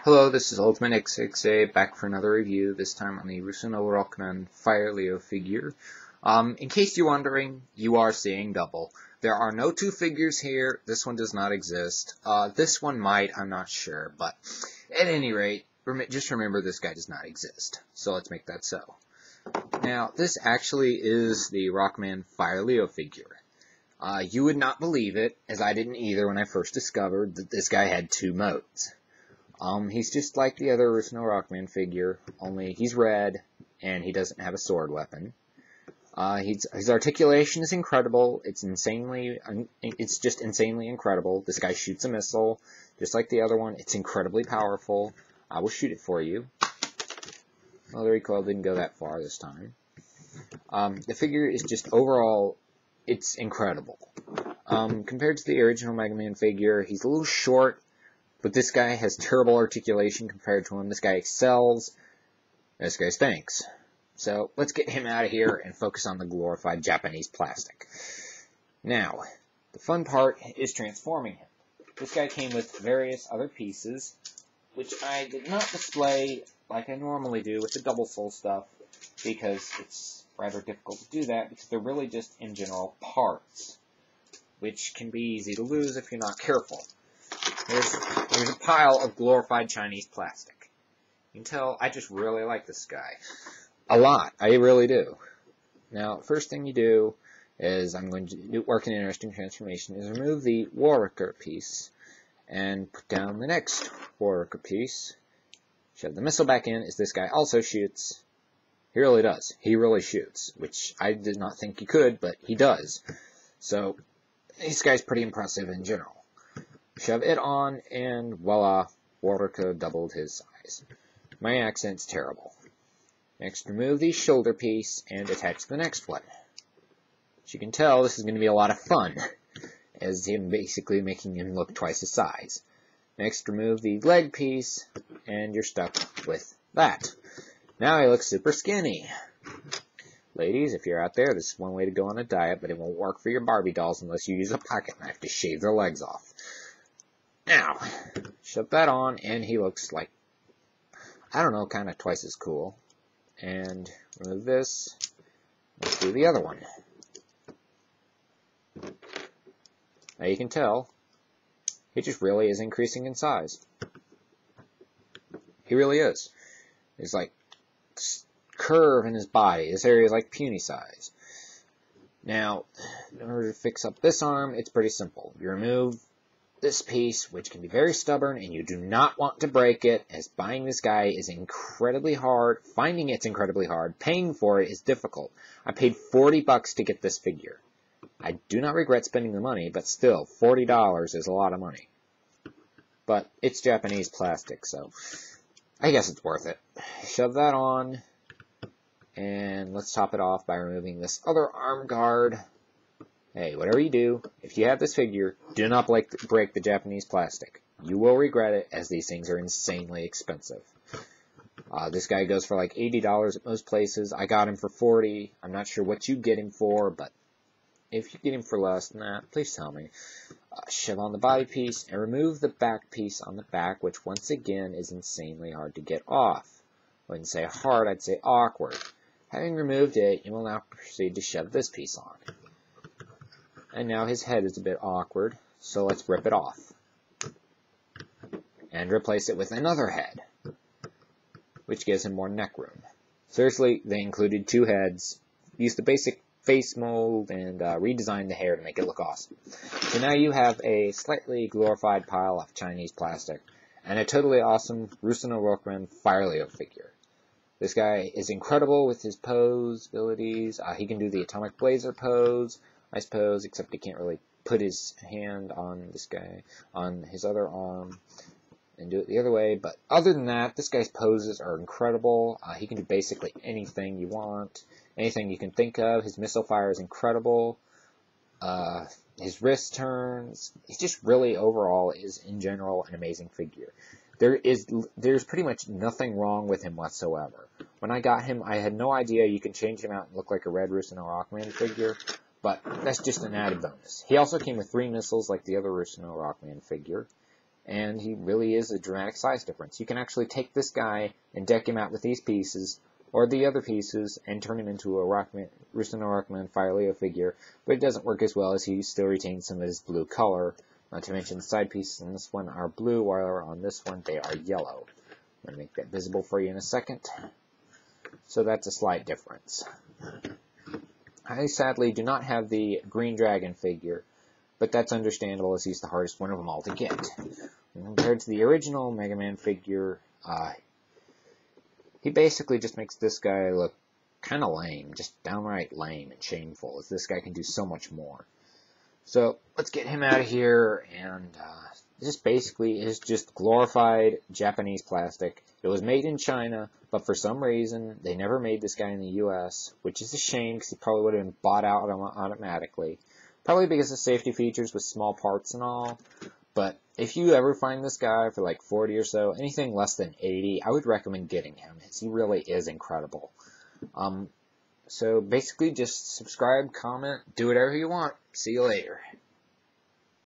Hello, this is Ultimate X6A back for another review, this time on the Ryuusei Rockman Fire Leo figure. In case you're wondering, you are seeing double. There are no two figures here, this one does not exist. This one might, I'm not sure, but at any rate, just remember this guy does not exist. So let's make that so. Now, this actually is the Rockman Fire Leo figure. You would not believe it, as I didn't either when I first discovered that this guy had two modes. He's just like the other Ryuusei Rockman figure, only he's red, and he doesn't have a sword weapon. His articulation is incredible. It's just insanely incredible. This guy shoots a missile, just like the other one. It's incredibly powerful. I will shoot it for you. Well, the recoil didn't go that far this time. The figure is just overall, it's incredible. Compared to the original Mega Man figure, he's a little short. But this guy has terrible articulation compared to him. This guy excels. This guy stinks. So let's get him out of here and focus on the glorified Japanese plastic. Now, the fun part is transforming him. This guy came with various other pieces, which I did not display like I normally do with the double soul stuff, because it's rather difficult to do that, because they're really just, in general, parts, which can be easy to lose if you're not careful. There's a pile of glorified Chinese plastic. You can tell I just really like this guy. A lot. I really do. Now, first thing you do is, I'm going to work an interesting transformation, is remove the Warrior piece and put down the next Warrior piece. Shove the missile back in, as this guy also shoots. He really does. He really shoots, which I did not think he could, but he does. So, this guy's pretty impressive in general. Shove it on, and voila, Warrior doubled his size. My accent's terrible. Next, remove the shoulder piece and attach the next one. As you can tell, this is going to be a lot of fun, as him basically making him look twice his size. Next, remove the leg piece, and you're stuck with that. Now he looks super skinny. Ladies, if you're out there, this is one way to go on a diet, but it won't work for your Barbie dolls unless you use a pocket knife to shave their legs off. Now, shove that on, and he looks like, I don't know, kind of twice as cool. And remove this. Let's do the other one. Now you can tell, he just really is increasing in size. He really is. There's like curve in his body. This area is like puny size. Now, in order to fix up this arm, it's pretty simple. You remove this piece, which can be very stubborn, and you do not want to break it, as buying this guy is incredibly hard, finding it's incredibly hard, paying for it is difficult. I paid $40 to get this figure. I do not regret spending the money, but still, $40 is a lot of money. But it's Japanese plastic, so I guess it's worth it. Shove that on, and let's top it off by removing this other arm guard. Hey, whatever you do, if you have this figure, do not break the Japanese plastic. You will regret it, as these things are insanely expensive. This guy goes for like $80 at most places. I got him for $40. I'm not sure what you get him for, but if you get him for less than that, please tell me. Shove on the body piece and remove the back piece on the back, which once again is insanely hard to get off. I wouldn't say hard, I'd say awkward. Having removed it, you will now proceed to shove this piece on. And now his head is a bit awkward, so let's rip it off. And replace it with another head, which gives him more neck room. Seriously, they included two heads, used the basic face mold, and redesigned the hair to make it look awesome. So now you have a slightly glorified pile of Chinese plastic, and a totally awesome Ryuusei Rockman Fire Leo figure. This guy is incredible with his pose abilities. He can do the atomic blazer pose, I suppose, except he can't really put his hand on this guy, on his other arm, and do it the other way. But other than that, this guy's poses are incredible. He can do basically anything you want, anything you can think of. His missile fire is incredible. His wrist turns. He's just really, overall, is in general an amazing figure. There's pretty much nothing wrong with him whatsoever. When I got him, I had no idea you can change him out and look like a red Ryuusei Rockman figure. But that's just an added bonus. He also came with 3 missiles like the other Ryuusei Rockman figure. and he really is a dramatic size difference. You can actually take this guy and deck him out with these pieces, or the other pieces, and turn him into a Ryuusei Rockman Fire Leo figure, but it doesn't work as well as he still retains some of his blue color. Not to mention the side pieces on this one are blue, while on this one they are yellow. I'm going to make that visible for you in a second. So that's a slight difference. I sadly do not have the Green Dragon figure, but that's understandable as he's the hardest one of them all to get. Compared to the original Mega Man figure, he basically just makes this guy look kind of lame, just downright lame and shameful, as this guy can do so much more. So let's get him out of here, and this basically is just glorified Japanese plastic. It was made in China, but for some reason they never made this guy in the US, which is a shame because he probably would have been bought out automatically. Probably because of safety features with small parts and all. But if you ever find this guy for like 40 or so, anything less than 80, I would recommend getting him, as he really is incredible. So basically just subscribe, comment, do whatever you want. See you later.